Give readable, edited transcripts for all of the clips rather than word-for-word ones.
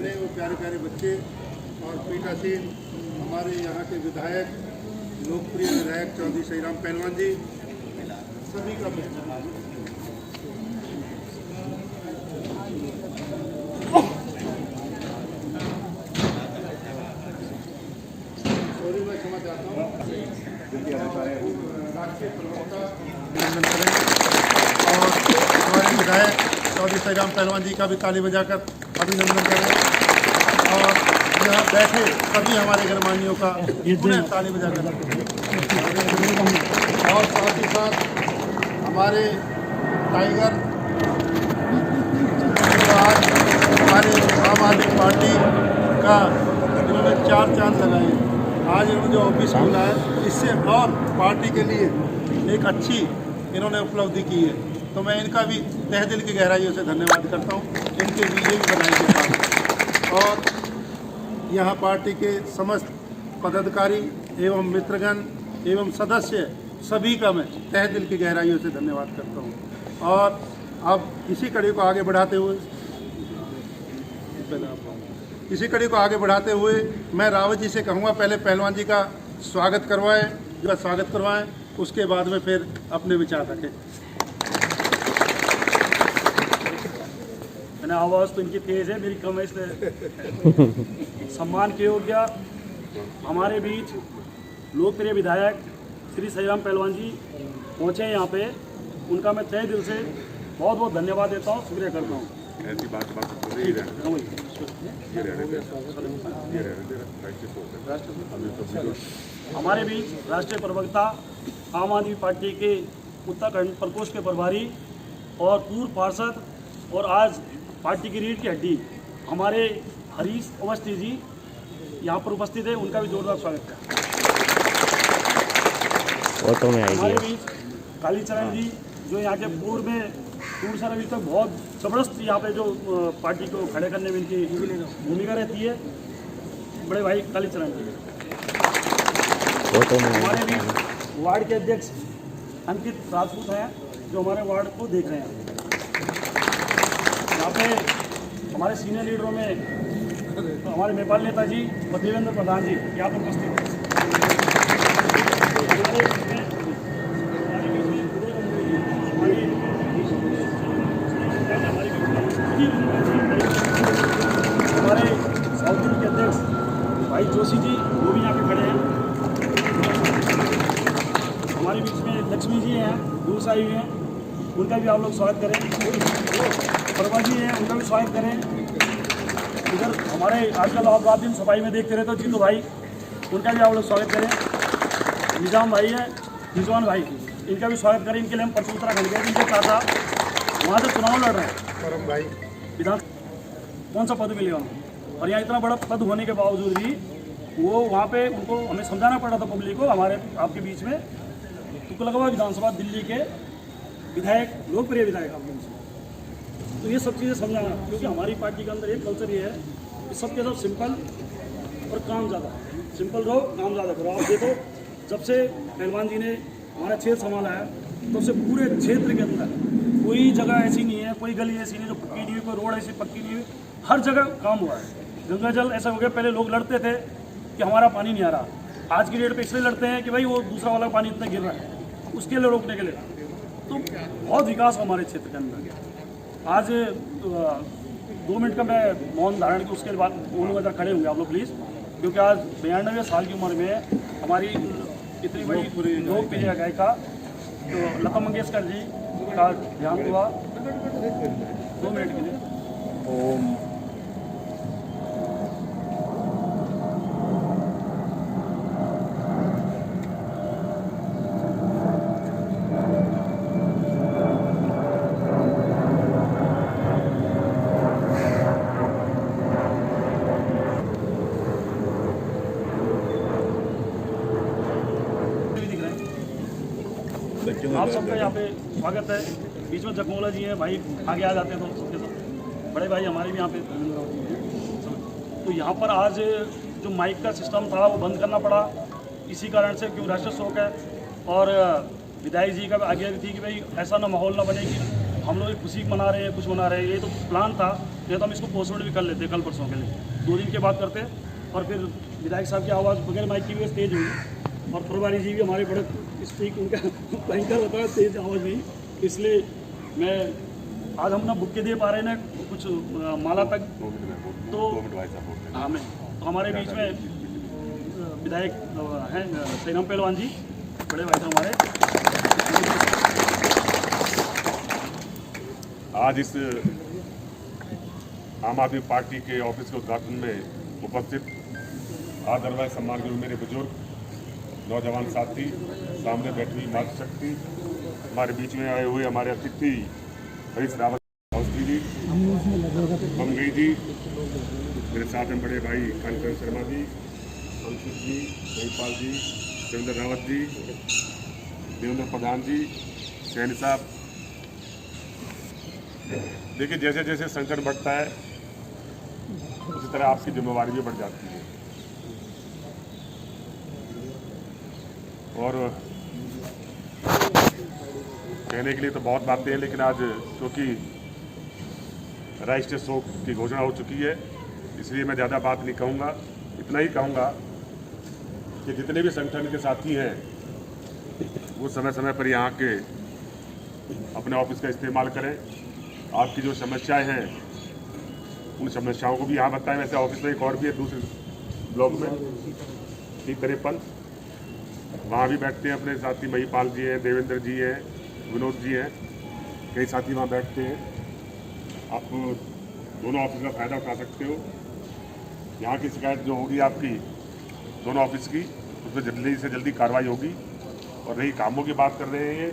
बहनें और प्यारे प्यारे बच्चे और पीठासीन हमारे यहाँ के विधायक, लोकप्रिय विधायक चौधरी श्रीराम पहलवान जी, सभी का सॉरी, मैं क्षमा चाहता हूँ। राष्ट्रीय प्रवक्ता अभिनंदन करें और हमारे विधायक चौधरी श्रीराम पहलवान जी का भी ताली बजाकर अभिनंदन करें और यहाँ बैठे सभी हमारे गणमान्यों का पुनः ताली बजाकर और साथ ही साथ हमारे टाइगर आज हमारे आम आदमी पार्टी का इन्होंने 4 चांद लगाए। आज इन्होंने जो ऑफिस खोला है इससे और पार्टी के लिए एक अच्छी इन्होंने उपलब्धि की है, तो मैं इनका भी तहे दिल की गहराइयों से धन्यवाद करता हूँ। इनके विजय भी बधाई के साथ और यहाँ पार्टी के समस्त पदाधिकारी एवं मित्रगण एवं सदस्य सभी का मैं तहे दिल की गहराइयों से धन्यवाद करता हूँ। और अब इसी कड़ी को आगे बढ़ाते हुए मैं रावत जी से कहूँगा पहले पहलवान जी का स्वागत करवाएं, उसके बाद में फिर अपने विचार रखें। मैंने आवाज़ तो इनकी तेज़ है, मेरी कम है, इसलिए सम्मान के योग्य हमारे बीच लोकप्रिय विधायक श्री श्रीराम पहलवान जी पहुँचे हैं यहाँ पे। उनका मैं तहे दिल से बहुत बहुत धन्यवाद देता हूँ, शुक्रिया करता हूँ। हमारे बीच राष्ट्रीय प्रवक्ता आम आदमी पार्टी के उत्तराखंड प्रकोष्ठ के प्रभारी और पूर्व पार्षद और आज पार्टी की रीढ़ की हड्डी हमारे हरीश अवस्थी जी यहाँ पर उपस्थित है, उनका भी जोरदार स्वागत है। हमारे बीच कालीचरण जी जो यहाँ के पूर्व सर अभी तक बहुत ज़बरदस्त यहाँ पे जो पार्टी को खड़े करने में इनकी भूमिका रहती है, बड़े भाई कालीचरण जी। हमारे बीच वार्ड के अध्यक्ष अंकित राजपूत हैं जो हमारे वार्ड को देख रहे हैं। यहाँ पे हमारे सीनियर लीडरों में तो हमारे नेपाल नेता जी और देवेंद्र प्रधान जी यहाँ पर उपस्थित हैं। हमारे साउथ के अध्यक्ष भाई जोशी जी वो भी यहाँ पे खड़े हैं। हमारे बीच में लक्ष्मी जी हैं, दूर से आई हुई हैं, उनका भी आप लोग स्वागत करें। परमा जी हैं, उनका भी स्वागत करें। इधर हमारे आजकल आप रात दिन सफाई में देखते रहते हो जीतू भाई, उनका भी आप लोग स्वागत करें। निजाम भाई हैं, रिजवान भाई, इनका भी स्वागत करें। इनके लिए हम परसों उत्तराखंड गए, इनके चाचा वहाँ से चुनाव लड़ रहे हैं। परम भाई विधान कौन सा पद मिलेगा उनको, और यहाँ इतना बड़ा पद होने के बावजूद भी वो वहाँ पे उनको हमें समझाना पड़ा था पब्लिक को हमारे आपके बीच में। तो लगा विधानसभा दिल्ली के विधायक, लोकप्रिय विधायक आपके बीच में, तो ये सब चीज़ें समझाना, क्योंकि हमारी पार्टी के अंदर एक कल्चर ये है कि सबके सब सिंपल और काम ज़्यादा, सिंपल रहो काम ज़्यादा करो। आप देखो जब से पहलवान जी ने हमारा क्षेत्र संभाला है तब से पूरे क्षेत्र के अंदर कोई जगह ऐसी नहीं है, कोई गली ऐसी नहीं जो पक्की नहीं हुई, कोई रोड ऐसी पक्की नहीं हुई, हर जगह काम हुआ है। गंगा जल ऐसा हो गया, पहले लोग लड़ते थे कि हमारा पानी नहीं आ रहा, आज की डेट पे इसलिए लड़ते हैं कि भाई वो दूसरा वाला पानी इतना गिर रहा है, उसके लिए रोकने के लिए। तो बहुत विकास हमारे क्षेत्र के अंदर। आज 2 मिनट का मैं मौन धारण की, उसके बाद दोनों खड़े होंगे आप लोग प्लीज़, क्योंकि आज 92 साल की उम्र में हमारी इतनी बड़ी लोकप्रिय गायिका तो लता मंगेशकर जी का ध्यान हुआ। 2 मिनट के लिए ओम। आप सबका यहाँ पे स्वागत है। बीच में जगमोला जी हैं भाई, आगे आ जाते हैं तो सबके सब बड़े भाई हमारे भी यहाँ पे। तो यहाँ पर आज जो माइक का सिस्टम था वो बंद करना पड़ा इसी कारण से, क्योंकि राष्ट्रीय शोक है। और विधायक जी का आगे थी कि भाई ऐसा ना माहौल ना बने कि हम लोग खुशी मना रहे हैं, कुछ मना रहे हैं। ये तो प्लान था या तो हम इसको पोस्टपोन भी कर लेते कल परसों के लिए, 2 दिन के बाद करते और फिर विधायक साहब की आवाज़ बगैर माइक की भी तेज हुई और प्रभारी जी भी हमारे बड़े स्पीक उनका भयंकर होता है तेज आवाज़ में, इसलिए मैं आज हम ना बुक के दे पा रहे हैं ना कुछ माला तक, तो हमें तो हमारे बीच में विधायक हैं सईराम पहलवान जी, बड़े भाई साहब हमारे। आज इस आम आदमी पार्टी के ऑफिस के उद्घाटन में उपस्थित आदरवाय सम्मान के मेरे बुजुर्ग नौजवान साथी, सामने बैठी हुई मातृशक्ति, हमारे बीच में आए हुए हमारे अतिथि हरीश रावत जी, बंगई जी, मेरे साथ में बड़े भाई कांचन शर्मा जी, अंकित जी, महिपाल जी, देवेंद्र रावत जी, देवेंद्र प्रधान जी, सैनी साहब। देखिए, जैसे जैसे संकट बढ़ता है उसी तरह आपकी जिम्मेवारी भी बढ़ जाती है और कहने के लिए तो बहुत बातें हैं, लेकिन आज क्योंकि राष्ट्रीय शोक की घोषणा हो चुकी है इसलिए मैं ज़्यादा बात नहीं कहूँगा। इतना ही कहूँगा कि जितने भी संगठन के साथी हैं वो समय समय पर यहाँ के अपने ऑफिस का इस्तेमाल करें। आपकी जो समस्याएं हैं उन समस्याओं को भी यहाँ बताएं। वैसे ऑफिस में एक और भी है दूसरे ब्लॉक में T53, वहाँ भी बैठते हैं अपने साथी, महिपाल जी हैं, देवेंद्र जी हैं, विनोद जी हैं, कई साथी वहाँ बैठते हैं। आप दोनों ऑफिस का फ़ायदा उठा सकते हो। यहाँ की शिकायत जो होगी आपकी दोनों ऑफिस की, उसमें जल्दी से जल्दी कार्रवाई होगी। और रही कामों की बात कर रहे हैं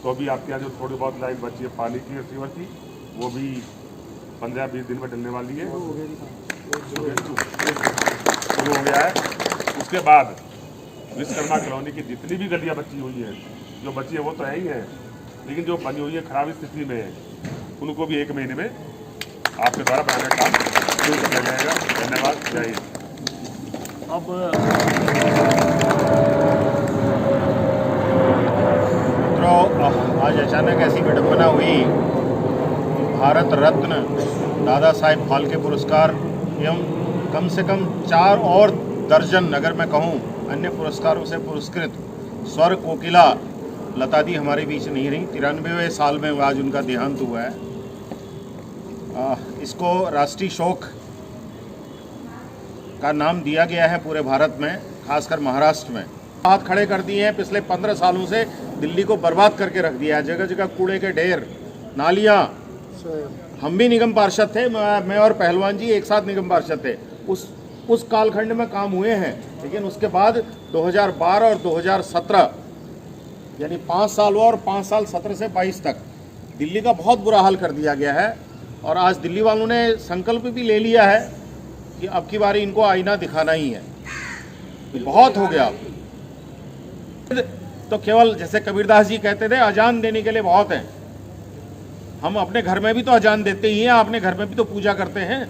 तो अभी आपके यहाँ जो थोड़ी बहुत लाइन बची है पानी की और सीवर की, वो भी 15-20 दिन में डलने वाली है, शुरू हो गया है। उसके बाद विश्वकर्मा कॉलोनी की जितनी भी गलियाँ बची हुई हैं, जो बची है वो तो है ही है, लेकिन जो बनी हुई है खराब स्थिति में है, उनको भी 1 महीने में आपके द्वारा बनाने का काम शुरू किया जाएगा। धन्यवाद, जय हिंद। अब आज अचानक ऐसी विडंबना हुई, भारत रत्न दादा साहेब फाल्के पुरस्कार एवं कम से कम 4 और दर्जन, अगर मैं कहूँ, अन्य पुरस्कारों से पुरस्कृत स्वर कोकिला लता दी हमारे बीच नहीं रही। 93वें साल में आज उनका देहांत हुआ है। इसको राष्ट्रीय शोक का नाम दिया गया है पूरे भारत में, खासकर महाराष्ट्र में। हाथ खड़े कर दिए हैं। पिछले 15 सालों से दिल्ली को बर्बाद करके रख दिया है। जगह जगह कूड़े के ढेर, नालियाँ। हम भी निगम पार्षद थे, मैं और पहलवान जी एक साथ निगम पार्षद थे। उस कालखंड में काम हुए हैं, लेकिन उसके बाद 2012 और 2017 यानी 5 साल हुआ और 5 साल 17 से 22 तक दिल्ली का बहुत बुरा हाल कर दिया गया है। और आज दिल्ली वालों ने संकल्प भी ले लिया है कि अब की बारी इनको आईना दिखाना ही है। बहुत हो गया। तो केवल जैसे कबीरदास जी कहते थे, अजान देने के लिए बहुत हैं। हम अपने घर में भी तो अजान देते ही हैं, अपने घर में भी तो पूजा करते हैं।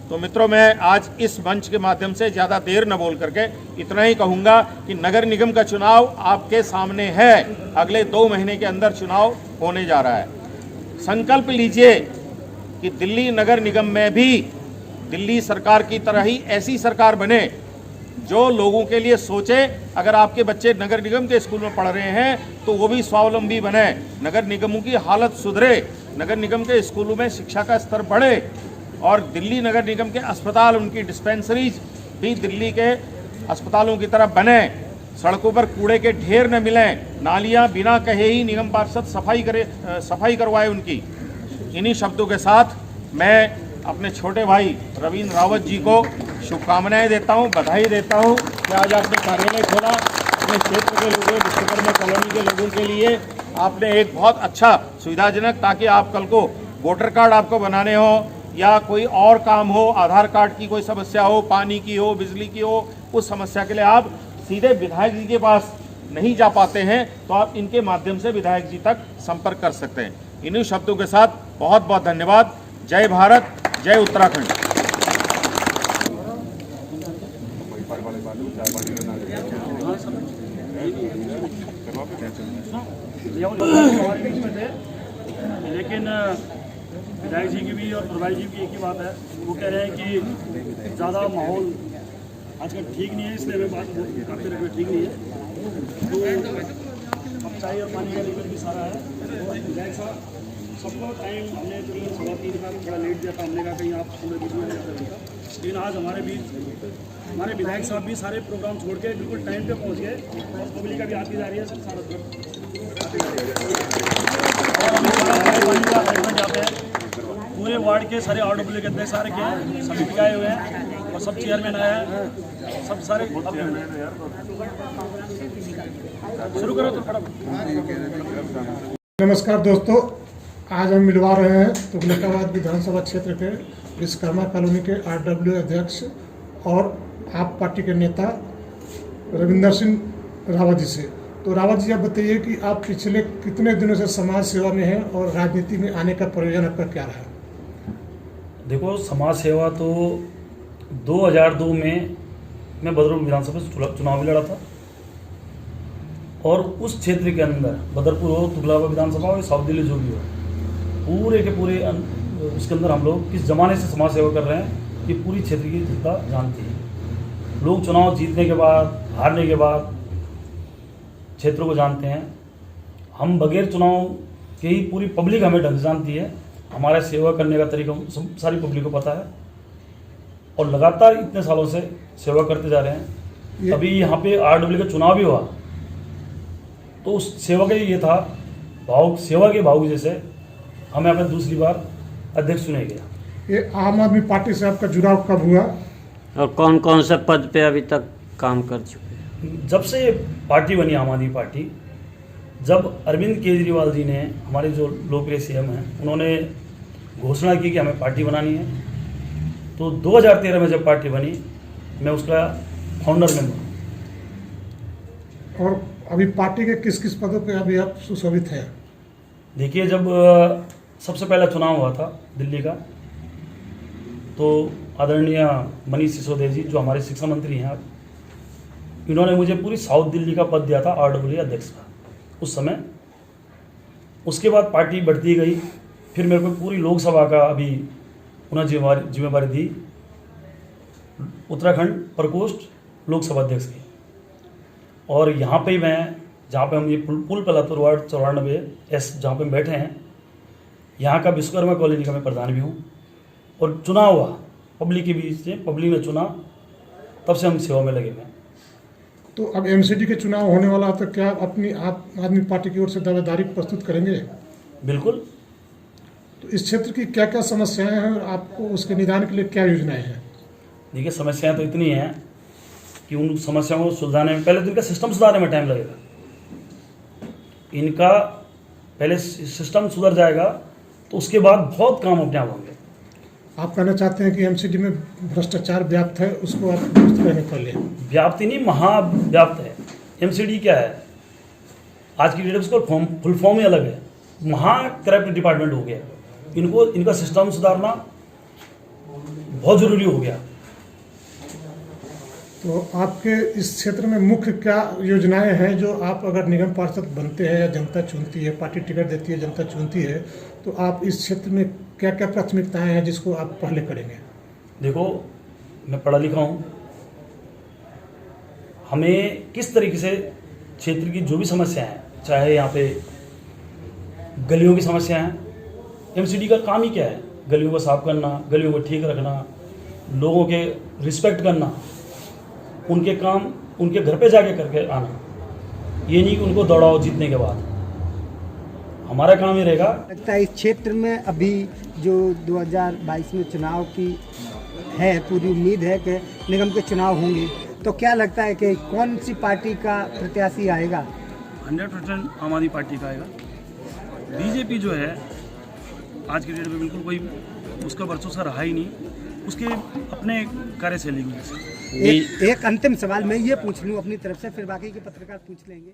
तो मित्रों, मैं आज इस मंच के माध्यम से ज़्यादा देर न बोल करके इतना ही कहूँगा कि नगर निगम का चुनाव आपके सामने है। अगले 2 महीने के अंदर चुनाव होने जा रहा है। संकल्प लीजिए कि दिल्ली नगर निगम में भी दिल्ली सरकार की तरह ही ऐसी सरकार बने जो लोगों के लिए सोचे। अगर आपके बच्चे नगर निगम के स्कूल में पढ़ रहे हैं तो वो भी स्वावलंबी बने, नगर निगमों की हालत सुधरे, नगर निगम के स्कूलों में शिक्षा का स्तर बढ़े और दिल्ली नगर निगम के अस्पताल, उनकी डिस्पेंसरीज भी दिल्ली के अस्पतालों की तरह बने। सड़कों पर कूड़े के ढेर न मिलें, नालियां बिना कहे ही निगम पार्षद सफाई करवाए उनकी। इन्हीं शब्दों के साथ मैं अपने छोटे भाई रवींद्र रावत जी को शुभकामनाएं देता हूं, बधाई देता हूं कि आज आपने कार्यालय खोला। अपने क्षेत्र के लोगों, विश्वकर्मा कॉलोनी के लोगों के लिए आपने एक बहुत अच्छा सुविधाजनक, ताकि आप कल को वोटर कार्ड आपको बनाने हो या कोई और काम हो, आधार कार्ड की कोई समस्या हो, पानी की हो, बिजली की हो, उस समस्या के लिए आप सीधे विधायक जी के पास नहीं जा पाते हैं, तो आप इनके माध्यम से विधायक जी तक संपर्क कर सकते हैं। इन्हीं शब्दों के साथ बहुत बहुत धन्यवाद। जय भारत, जय उत्तराखंड। लेकिन विधायक जी की भी और प्रभारी जी की एक ही बात है, वो कह रहे हैं कि ज़्यादा माहौल आजकल ठीक नहीं है, इसलिए हमें बात करते रहे ठीक नहीं है। तो अब चाय और पानी का लेवल भी सारा है। तो विधायक साहब सबको टाइम हमने 3 सवा 3 का थोड़ा लेट दिया था, हमने कहा कहीं आप पूरे बीच में नहीं जाता, लेकिन आज हमारे बीच हमारे विधायक साहब भी सारे प्रोग्राम छोड़ के बिल्कुल टाइम पे पहुंच गए और पब्लिक अभी आती जा रही है, सब सारा यहाँ पे पूरे वार्ड के सारे RW के अध्यक्ष सारे के हैं, सभी भी आए हुए हैं और सब चेयरमैन आए हैं, सब सारे शुरू करो तो फटाफट। नमस्कार दोस्तों, आज हम मिलवा रहे हैं तुगलकाबाद विधानसभा क्षेत्र के विश्वकर्मा कॉलोनी के RW अध्यक्ष और आप पार्टी के नेता रविंदर सिंह रावत जी से। तो रावत जी, आप बताइए कि आप पिछले कितने दिनों से समाज सेवा में हैं और राजनीति में आने का प्रयोजन आपका क्या रहा? देखो, समाज सेवा तो 2002 में मैं बदरपुर विधानसभा से चुनाव भी लड़ा था और उस क्षेत्र के अंदर बदरपुर हो, तुगलकाबाद विधानसभा हो, साउथ दिल्ली जो भी हो, पूरे के पूरे उसके अंदर हम लोग किस जमाने से समाज सेवा कर रहे हैं ये पूरी क्षेत्र की जनता जानती है। लोग चुनाव जीतने के बाद, हारने के बाद क्षेत्रों को जानते हैं। हम बगैर चुनाव के ही पूरी पब्लिक हमें ढंग से जानती है। हमारा सेवा करने का तरीका सारी पब्लिक को पता है और लगातार इतने सालों से सेवा करते जा रहे हैं। अभी यहाँ पे RW का चुनाव भी हुआ तो उस सेवा का ये था भाव, सेवा के भाव जैसे हमें अपने दूसरी बार अध्यक्ष चुने गया। ये आम आदमी पार्टी से आपका जुड़ाव कब हुआ और कौन कौन से पद पे अभी तक काम कर चुके हैं? जब से पार्टी बनी आम आदमी पार्टी, जब अरविंद केजरीवाल जी ने, हमारे जो लोकप्रिय CM हैं, उन्होंने घोषणा की कि हमें पार्टी बनानी है, तो 2013 में जब पार्टी बनी मैं उसका फाउंडर मेंबर। और अभी पार्टी के किस किस पदों पे अभी आप सुशोभित हैं? देखिए, जब सबसे पहला चुनाव हुआ था दिल्ली का, तो आदरणीय मनीष सिसोदिया जी जो हमारे शिक्षा मंत्री हैं, इन्होंने मुझे पूरी साउथ दिल्ली का पद दिया था RW अध्यक्ष का उस समय। उसके बाद पार्टी बढ़ती गई, फिर मेरे को पूरी लोकसभा का अभी उन्हें जिम्मेवारी दी, उत्तराखंड प्रकोष्ठ लोकसभा अध्यक्ष की। और यहाँ पे मैं, जहाँ पे हम ये पुल पलातुर वार्ड 94S जहाँ पे हम बैठे हैं, यहाँ का विश्वकर्मा कॉलोनी का मैं प्रधान भी हूँ। और चुनाव हुआ पब्लिक के बीच से, पब्लिक ने चुना, तब से हम सेवा में लगे हुए हैं। तो अब MCD के चुनाव होने वाला है, तो क्या आप अपनी आम आदमी पार्टी की ओर से दावेदारी प्रस्तुत करेंगे? बिल्कुल। तो इस क्षेत्र की क्या क्या समस्याएं हैं और आपको उसके निदान के लिए क्या योजनाएं हैं? देखिए, समस्याएं तो इतनी हैं कि उन समस्याओं को सुलझाने में पहले तो इनका सिस्टम सुधारने में टाइम लगेगा। इनका पहले सिस्टम सुधर जाएगा तो उसके बाद बहुत काम अपने आप होंगे। आप कहना चाहते हैं कि MCD में भ्रष्टाचार व्याप्त है, उसको आप दुरुस्त करने के लिए? व्याप्त नहीं, महाव्याप्त है। MCD क्या है आज की डेट में? उसका फुल फॉर्म ही अलग है। महा करप्ट डिपार्टमेंट हो गया। इनका सिस्टम सुधारना बहुत ज़रूरी हो गया। तो आपके इस क्षेत्र में मुख्य क्या योजनाएं हैं जो आप, अगर निगम पार्षद बनते हैं या जनता चुनती है, पार्टी टिकट देती है, जनता चुनती है, तो आप इस क्षेत्र में क्या क्या प्राथमिकताएं हैं जिसको आप पहले करेंगे? देखो, मैं पढ़ा लिखा हूँ, हमें किस तरीके से क्षेत्र की जो भी समस्या है, चाहे यहाँ पे गलियों की समस्या है, MCD का काम ही क्या है? गलियों को साफ करना, गलियों को ठीक रखना, लोगों के रिस्पेक्ट करना, उनके काम उनके घर पे जाके करके आना। ये नहीं कि उनको दौड़ाओ जीतने के बाद। हमारा काम ही रहेगा। लगता है इस क्षेत्र में अभी जो 2022 में चुनाव की है, पूरी उम्मीद है कि निगम के चुनाव होंगे, तो क्या लगता है कि कौन सी पार्टी का प्रत्याशी आएगा? 100% आम आदमी पार्टी का आएगा। BJP जो है आज की डेट में बिल्कुल कोई उसका वर्चस्व रहा ही नहीं, उसके अपने कार्यशैली की वजह से। एक अंतिम सवाल मैं ये पूछ लूँ अपनी तरफ से, फिर बाकी के पत्रकार पूछ लेंगे।